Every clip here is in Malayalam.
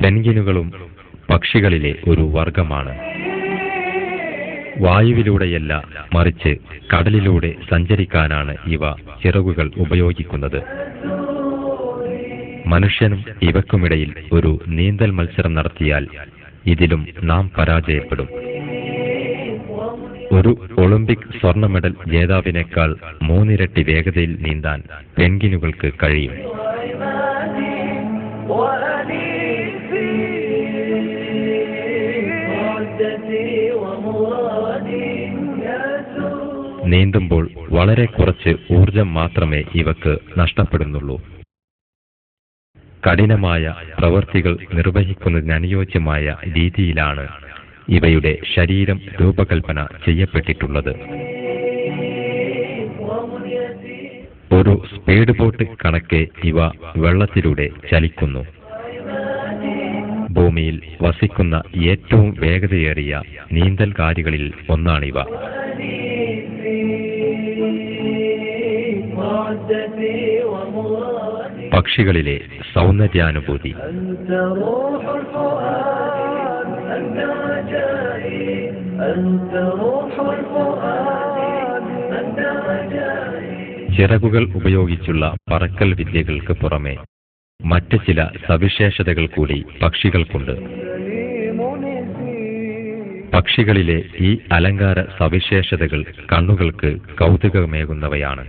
പെൻഗ്വിനുകളും പക്ഷികളിലെ ഒരു വർഗമാണ്. വായുവിലൂടെയല്ല, മറിച്ച് കടലിലൂടെ സഞ്ചരിക്കാനാണ് ഇവ ചിറകുകൾ ഉപയോഗിക്കുന്നത്. മനുഷ്യനും ഇവക്കുമിടയിൽ ഒരു നീന്തൽ മത്സരം നടത്തിയാൽ ഇതിലും നാം പരാജയപ്പെടും. ഒരു ഒളിമ്പിക് സ്വർണ്ണ മെഡൽ ജേതാവിനേക്കാൾ 3 ഇരട്ടി വേഗതയിൽ നീന്താൻ പെൻഗ്വിനുകൾക്ക് കഴിയും. നീന്തുമ്പോൾ വളരെ കുറച്ച് ഊർജം മാത്രമേ ഇവക്ക് നഷ്ടപ്പെടുന്നുള്ളൂ. കഠിനമായ പ്രവൃത്തികൾ നിർവഹിക്കുന്നതിനനുയോജ്യമായ രീതിയിലാണ് ഇവയുടെ ശരീരം രൂപകൽപ്പന ചെയ്യപ്പെട്ടിട്ടുള്ളത്. ഒരു സ്പീഡ് ബോട്ട് കണക്കെ ഇവ വെള്ളത്തിലൂടെ ചലിക്കുന്നു. ഭൂമിയിൽ വസിക്കുന്ന ഏറ്റവും വേഗതയേറിയ നീന്തൽകാരികളിൽ ഒന്നാണിവ. പക്ഷികളിലെ സൗന്ദര്യാനുഭൂതി. ചിറകുകൾ ഉപയോഗിച്ചുള്ള പറക്കൽ വിദ്യകൾക്ക് പുറമെ മറ്റ് ചില സവിശേഷതകൾ കൂടി പക്ഷികൾക്കുണ്ട്. പക്ഷികളിലെ ഈ അലങ്കാര സവിശേഷതകൾ കണ്ണുകൾക്ക് കൗതുകമേകുന്നവയാണ്.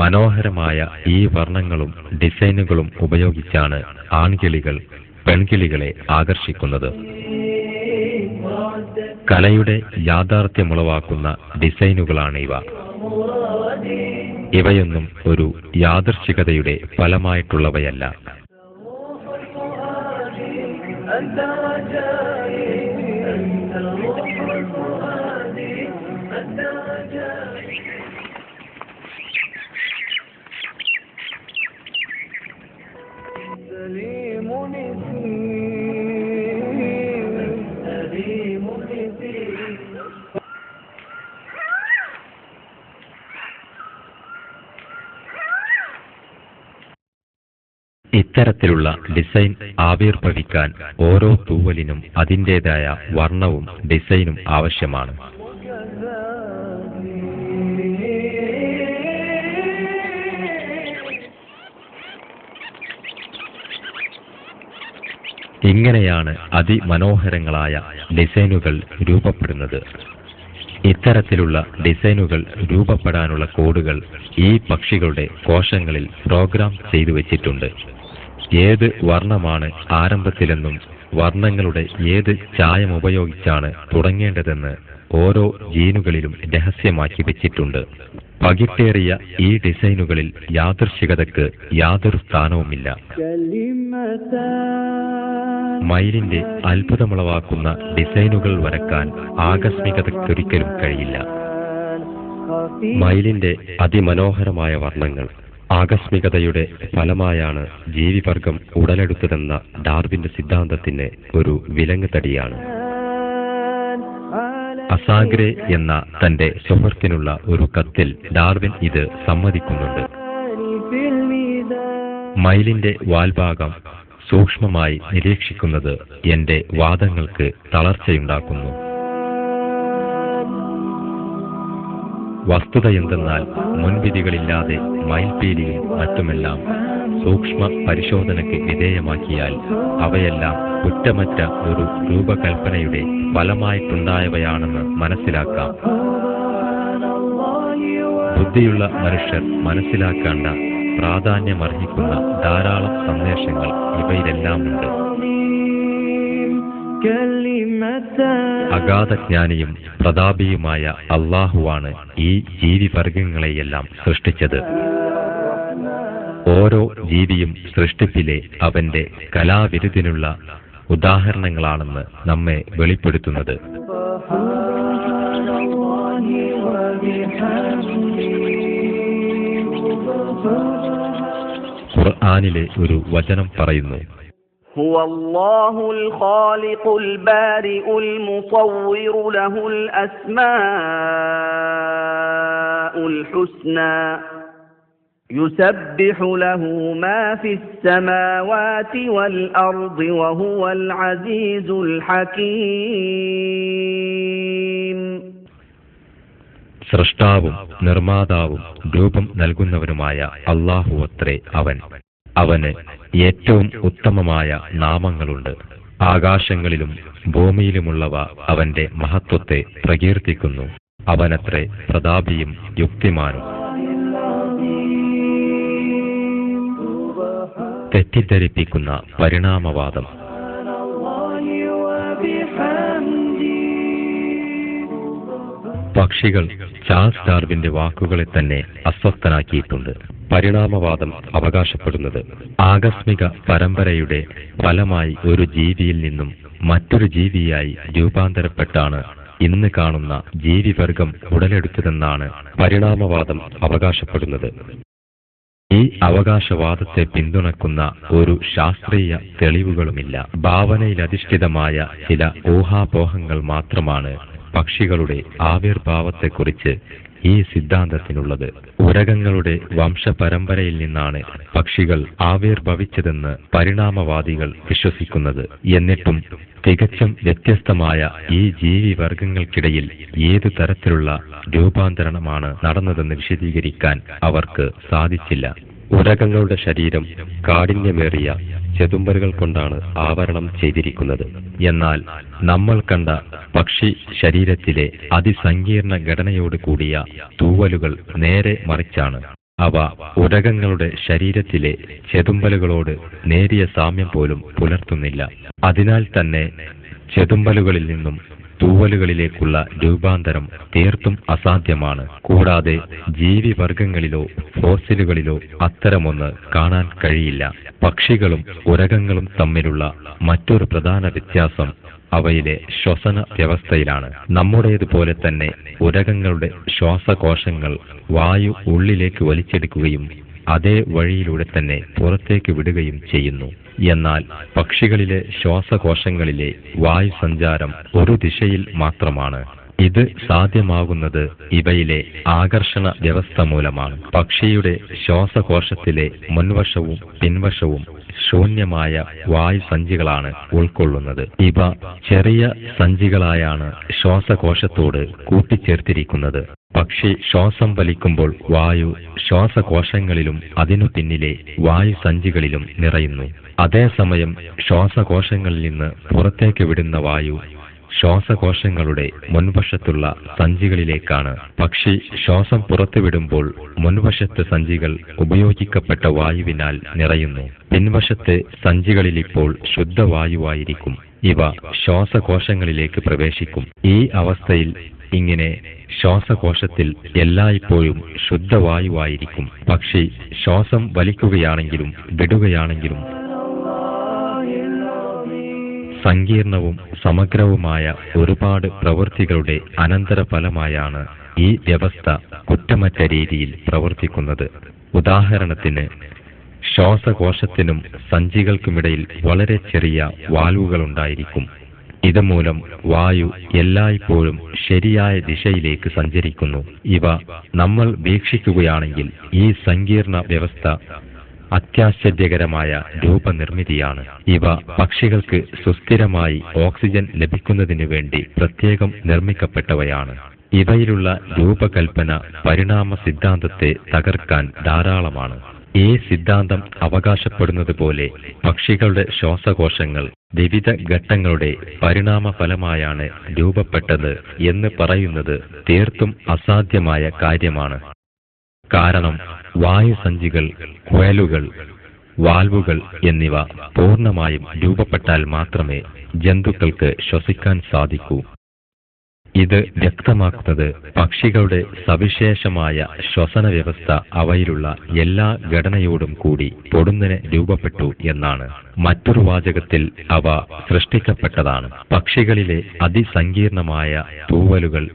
മനോഹരമായ ഈ വർണ്ണങ്ങളും ഡിസൈനുകളും ഉപയോഗിച്ചാണ് ആൺകിളികൾ പെൺകിളികളെ ആകർഷിക്കുന്നത്. കലയുടെ യാഥാർത്ഥ്യമുളവാക്കുന്ന ഡിസൈനുകളാണ് ഇവ. ഇവയൊന്നും ഒരു യാദൃച്ഛികതയുടെ ഫലമായിട്ടുള്ളവയല്ല. ഇത്തരത്തിലുള്ള ഡിസൈൻ ആവിർഭവിക്കാൻ ഓരോ തൂവലിനും അതിൻ്റെതായ വർണ്ണവും ഡിസൈനും ആവശ്യമാണ്. ഇങ്ങനെയാണ് അതിമനോഹരങ്ങളായ ഡിസൈനുകൾ രൂപപ്പെടുന്നത്. ഇത്തരത്തിലുള്ള ഡിസൈനുകൾ രൂപപ്പെടാനുള്ള കോഡുകൾ ഈ പക്ഷികളുടെ കോശങ്ങളിൽ പ്രോഗ്രാം ചെയ്തു വച്ചിട്ടുണ്ട്. ഏത് വർണ്ണമാണ് ആരംഭത്തിലെന്നും വർണ്ണങ്ങളുടെ ഏത് ചായമുപയോഗിച്ചാണ് തുടങ്ങേണ്ടതെന്ന് ഓരോ ജീനുകളിലും രഹസ്യമാക്കി വെച്ചിട്ടുണ്ട്. പകിട്ടേറിയ ഈ ഡിസൈനുകളിൽ യാദൃശ്ചികതയ്ക്ക് യാതൊരു സ്ഥാനവുമില്ല. മയിലിന്റെ അത്ഭുതമുളവാക്കുന്ന ഡിസൈനുകൾ വരക്കാൻ ആകസ്മികതയ്ക്കൊരിക്കലും കഴിയില്ല. മയിലിന്റെ അതിമനോഹരമായ വർണ്ണങ്ങൾ ആകസ്മികതയുടെ ഫലമായാണ് ജീവിവർഗം ഉടലെടുത്തതെന്ന ഡാർവിന്റെ സിദ്ധാന്തത്തിന് ഒരു വിലങ്ങ് തടിയാണ്. അസാഗ്രെ എന്ന തന്റെ സുഹൃത്തിനുള്ള ഒരു കത്തിൽ ഡാർവിൻ ഇത് സമ്മതിക്കുന്നുണ്ട്. മയിലിന്റെ വാൽഭാഗം സൂക്ഷ്മമായി നിരീക്ഷിക്കുന്നത് എന്റെ വാദങ്ങൾക്ക് തളർച്ചയുണ്ടാക്കുന്നു. വസ്തുതയെന്തെന്നാൽ മുൻവിധികളില്ലാതെ മയിൽപീലിയും മറ്റുമെല്ലാം സൂക്ഷ്മ പരിശോധനയ്ക്ക് വിധേയമാക്കിയാൽ അവയെല്ലാം കുറ്റമറ്റ ഒരു രൂപകൽപ്പനയുടെ ഫലമായിട്ടുണ്ടായവയാണെന്ന് മനസ്സിലാക്കാം. ബുദ്ധിയുള്ള മനുഷ്യർ മനസ്സിലാക്കേണ്ട പ്രാധാന്യമർഹിക്കുന്ന ധാരാളം സന്ദേശങ്ങൾ ഇവയിലെല്ലാമുണ്ട്. അഗാധജ്ഞാനിയും പ്രതാപിയുമായ അല്ലാഹുവാണ് ഈ ജീവിവർഗങ്ങളെയെല്ലാം സൃഷ്ടിച്ചത്. ഓരോ ജീവിയും സൃഷ്ടിപ്പിലെ അവന്റെ കലാവിരുദിനുള്ള ഉദാഹരണങ്ങളാണെന്ന് നമ്മെ വെളിപ്പെടുത്തുന്നത്. ഖുർആനിലെ ഒരു വചനം പറയുന്നു, ഹുവല്ലാഹുൽ ഖാലിഖുൽ ബാരിഉൽ മുസവ്വിറു ലഹുൽ അസ്മാഉൽ ഹുസ്നാ യുസബ്ബിഹു ലഹു മാ ഫിസ് സമാവാതി വൽ അർദി വഹുവൽ അസീസുൽ ഹകീം. സൃഷ്ടാവും നിർമ്മാതാവും രൂപം നൽകുന്നവനുമായ അല്ലാഹുവത്രേ അവൻ. അവന് ഏറ്റവും ഉത്തമമായ നാമങ്ങളുണ്ട്. ആകാശങ്ങളിലും ഭൂമിയിലുമുള്ളവ അവന്റെ മഹത്വത്തെ പ്രകീർത്തിക്കുന്നു. അവനത്രേ പ്രതാപിയും യുക്തിമാനും. തെറ്റിദ്ധരിപ്പിക്കുന്ന പരിണാമവാദം. പക്ഷികൾ ചാൾസ് ഡാർവിന്റെ വാക്കുകളെ തന്നെ അസ്വസ്ഥനാക്കിയിട്ടുണ്ട്. പരിണാമവാദം അവകാശപ്പെടുന്നത് ആകസ്മിക പരമ്പരയുടെ ഫലമായി ഒരു ജീവിയിൽ നിന്നും മറ്റൊരു ജീവിയായി രൂപാന്തരപ്പെട്ടാണ് ഇന്ന് കാണുന്ന ജീവിവർഗം ഉടലെടുത്തതെന്നാണ് പരിണാമവാദം അവകാശപ്പെടുന്നത്. ഈ അവകാശവാദത്തെ പിന്തുണക്കുന്ന ഒരു ശാസ്ത്രീയ തെളിവുകളുമില്ല. ഭാവനയിലധിഷ്ഠിതമായ ചില ഊഹാപോഹങ്ങൾ മാത്രമാണ് പക്ഷികളുടെ ആവിർഭാവത്തെക്കുറിച്ച് ഈ സിദ്ധാന്തത്തിനുള്ളത്. ഉരഗങ്ങളുടെ വംശപരമ്പരയിൽ നിന്നാണ് പക്ഷികൾ ആവിർഭവിച്ചതെന്ന് പരിണാമവാദികൾ വിശ്വസിക്കുന്നത്. എന്നിട്ടും തികച്ചും വ്യത്യസ്തമായ ഈ ജീവിവർഗങ്ങൾക്കിടയിൽ ഏതു തരത്തിലുള്ള രൂപാന്തരണമാണ് നടന്നതെന്ന് വിശദീകരിക്കാൻ അവർക്ക് സാധിച്ചില്ല. ഉരഗങ്ങളുടെ ശരീരം കാഠിന്യമേറിയ ചെതുമ്പലുകൾ കൊണ്ടാണ് ആവരണം ചെയ്തിരിക്കുന്നത്. എന്നാൽ നമ്മൾ കണ്ട പക്ഷി ശരീരത്തിലെ അതിസങ്കീർണ ഘടനയോട് കൂടിയ തൂവലുകൾ നേരെ മറിച്ചാണ്. അവ ഉരഗങ്ങളുടെ ശരീരത്തിലെ ചെതുമ്പലുകളോട് നേരിയ സാമ്യം പോലും പുലർത്തുന്നില്ല. അതിനാൽ തന്നെ ചെതുമ്പലുകളിൽ നിന്നും തൂവലുകളിലേക്കുള്ള രൂപാന്തരം തീർത്തും അസാധ്യമാണ്. കൂടാതെ ജീവിവർഗങ്ങളിലോ ഫോസിലുകളിലോ അത്തരമൊന്ന് കാണാൻ കഴിയില്ല. പക്ഷികളും ഉരഗങ്ങളും തമ്മിലുള്ള മറ്റൊരു പ്രധാന വ്യത്യാസം അവയിലെ ശ്വസന വ്യവസ്ഥയിലാണ്. നമ്മുടേതുപോലെ തന്നെ ഉരഗങ്ങളുടെ ശ്വാസകോശങ്ങൾ വായു ഉള്ളിലേക്ക് വലിച്ചെടുക്കുകയും അതേ വഴിയിലൂടെ തന്നെ പുറത്തേക്ക് വിടുകയും ചെയ്യുന്നു. എന്നാൽ പക്ഷികളിലെ ശ്വാസകോശങ്ങളിലെ വായു സഞ്ചാരം ഒരു ദിശയിൽ മാത്രമാണ്. ഇത് സാധ്യമാകുന്നത് ഇവയിലെ ആകർഷണ വ്യവസ്ഥ മൂലമാണ്. പക്ഷിയുടെ ശ്വാസകോശത്തിലെ മുൻവശവും പിൻവശവും ശൂന്യമായ വായുസഞ്ചികളാണ് ഉൾക്കൊള്ളുന്നത്. ഇവ ചെറിയ സഞ്ചികളായാണ് ശ്വാസകോശത്തോട് കൂട്ടിച്ചേർത്തിരിക്കുന്നത്. പക്ഷി ശ്വാസം വലിക്കുമ്പോൾ വായു ശ്വാസകോശങ്ങളിലും അതിനു പിന്നിലെ വായുസഞ്ചികളിലും നിറയുന്നു. അതേസമയം ശ്വാസകോശങ്ങളിൽ നിന്ന് പുറത്തേക്ക് വിടുന്ന വായു ശ്വാസകോശങ്ങളുടെ മുൻവശത്തുള്ള സഞ്ചികളിലേക്കാണ്. പക്ഷി ശ്വാസം പുറത്തുവിടുമ്പോൾ മുൻവശത്തെ സഞ്ചികൾ ഉപയോഗിക്കപ്പെട്ട വായുവിനാൽ നിറയുന്നു. പിൻവശത്തെ സഞ്ചികളിൽ ഇപ്പോൾ ശുദ്ധവായുവായിരിക്കും. ഇവ ശ്വാസകോശങ്ങളിലേക്ക് പ്രവേശിക്കും. ഈ അവസ്ഥയിൽ ഇങ്ങനെ ശ്വാസകോശത്തിൽ എല്ലായ്പ്പോഴും ശുദ്ധവായുവായിരിക്കും. പക്ഷി ശ്വാസം വലിക്കുകയാണെങ്കിലും വിടുകയാണെങ്കിലും സങ്കീർണവും സമഗ്രവുമായ ഒരുപാട് പ്രവൃത്തികളുടെ അനന്തരഫലമായാണ് ഈ വ്യവസ്ഥ കുറ്റമറ്റ രീതിയിൽ പ്രവർത്തിക്കുന്നത്. ഉദാഹരണത്തിന്, ശ്വാസകോശത്തിനും സഞ്ചികൾക്കുമിടയിൽ വളരെ ചെറിയ വാൽവുകളുണ്ടായിരിക്കും. ഇതുമൂലം വായു എല്ലായ്പ്പോഴും ശരിയായ ദിശയിലേക്ക് സഞ്ചരിക്കുന്നു. ഇവ നമ്മൾ വീക്ഷിക്കുകയാണെങ്കിൽ ഈ സങ്കീർണ വ്യവസ്ഥ അത്യാശ്ചര്യകരമായ രൂപനിർമ്മിതിയാണ്. ഇവ പക്ഷികൾക്ക് സുസ്ഥിരമായി ഓക്സിജൻ ലഭിക്കുന്നതിനു വേണ്ടി പ്രത്യേകം നിർമ്മിക്കപ്പെട്ടവയാണ്. ഇവയിലുള്ള രൂപകൽപ്പന പരിണാമ സിദ്ധാന്തത്തെ തകർക്കാൻ ധാരാളമാണ്. ഈ സിദ്ധാന്തം അവകാശപ്പെടുന്നത് പോലെ പക്ഷികളുടെ ശ്വാസകോശങ്ങൾ വിവിധ ഘട്ടങ്ങളുടെ പരിണാമ ഫലമായാണ് രൂപപ്പെട്ടത് എന്ന് പറയുന്നത് തീർത്തും അസാധ്യമായ കാര്യമാണ്. കാരണം വായുസഞ്ചികൾ, കുഴലുകൾ, വാൽവുകൾ എന്നിവ പൂർണ്ണമായും രൂപപ്പെട്ടാൽ മാത്രമേ ജന്തുക്കൾക്ക് ശ്വസിക്കാൻ സാധിക്കൂ. ഇത് വ്യക്തമാക്കുന്നത് പക്ഷികളുടെ സവിശേഷമായ ശ്വസന വ്യവസ്ഥ അവയിലുള്ള എല്ലാ ഘടനയോടും കൂടി പൊടുന്നനെ രൂപപ്പെട്ടു എന്നാണ്. മറ്റൊരു വാചകത്തിൽ അവ സൃഷ്ടിക്കപ്പെട്ടതാണ്. പക്ഷികളിലെ അതിസങ്കീർണമായ തൂവലുകൾ,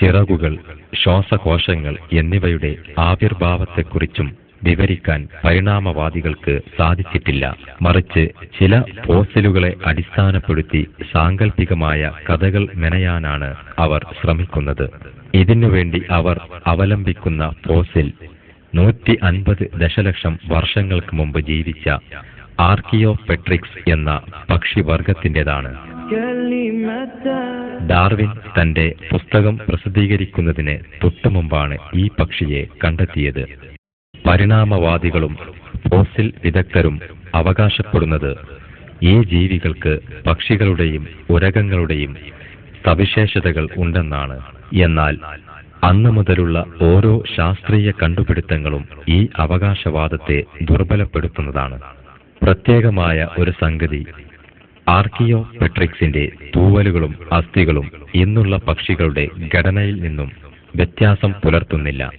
ചിറകുകൾ, ശ്വാസകോശങ്ങൾ എന്നിവയുടെ ആവിർഭാവത്തെക്കുറിച്ചും വിവരിക്കാൻ പരിണാമവാദികൾക്ക് സാധിച്ചിട്ടില്ല. മറിച്ച് ചില ഫോസിലുകളെ അടിസ്ഥാനപ്പെടുത്തി സാങ്കല്പികമായ കഥകൾ മെനയാനാണ് അവർ ശ്രമിക്കുന്നത്. ഇതിനുവേണ്ടി അവർ അവലംബിക്കുന്ന ഫോസിൽ 150 ദശലക്ഷം വർഷങ്ങൾക്ക് മുമ്പ് ജീവിച്ച ആർക്കിയോപെട്രിക്സ് എന്ന പക്ഷിവർഗത്തിൻ്റെതാണ്. ഡാർവിൻ തന്റെ പുസ്തകം പ്രസിദ്ധീകരിക്കുന്നതിന് തൊട്ടുമുമ്പാണ് ഈ പക്ഷിയെ കണ്ടെത്തിയത്. പരിണാമവാദികളും ഫോസിൽ വിദഗ്ധരും അവകാശപ്പെടുന്നത് ഈ ജീവികൾക്ക് പക്ഷികളുടെയും ഉരഗങ്ങളുടെയും സവിശേഷതകൾ ഉണ്ടെന്നാണ്. എന്നാൽ അന്നു മുതലുള്ള ഓരോ ശാസ്ത്രീയ കണ്ടുപിടുത്തങ്ങളും ഈ അവകാശവാദത്തെ ദുർബലപ്പെടുത്തുന്നതാണ്. പ്രത്യേകമായ ഒരു സംഗതി, ആർക്കിയോപെട്രിക്സിന്റെ തൂവലുകളും അസ്ഥികളും ഇന്നുള്ള പക്ഷികളുടെ ഘടനയിൽ നിന്നും വ്യത്യാസം പുലർത്തുന്നില്ല.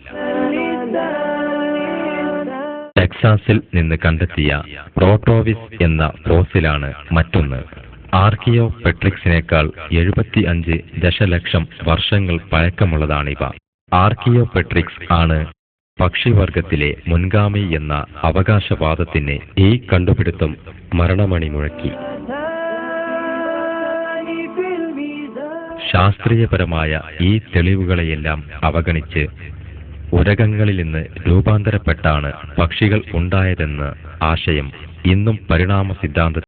ടെക്സാസിൽ നിന്ന് കണ്ടെത്തിയ പ്രോട്ടോവിസ് എന്ന ഫോസിലാണ് മറ്റൊന്ന്. ആർക്കിയോപെട്രിക്സിനേക്കാൾ 75 ദശലക്ഷം വർഷങ്ങൾ പഴക്കമുള്ളതാണിവ. ആർക്കിയോപെട്രിക്സ് ആണ് പക്ഷിവർഗത്തിലെ മുൻഗാമി എന്ന അവകാശവാദത്തിന് ഈ കണ്ടുപിടുത്തം മരണമണി മുഴക്കി. ശാസ്ത്രീയപരമായ ഈ തെളിവുകളെയെല്ലാം അവഗണിച്ച് ഉരഗങ്ങളിൽ നിന്ന് രൂപാന്തരപ്പെട്ടാണ് പക്ഷികൾ ഉണ്ടായതെന്ന ആശയം ഇന്നും പരിണാമ സിദ്ധാന്തത്തിൽ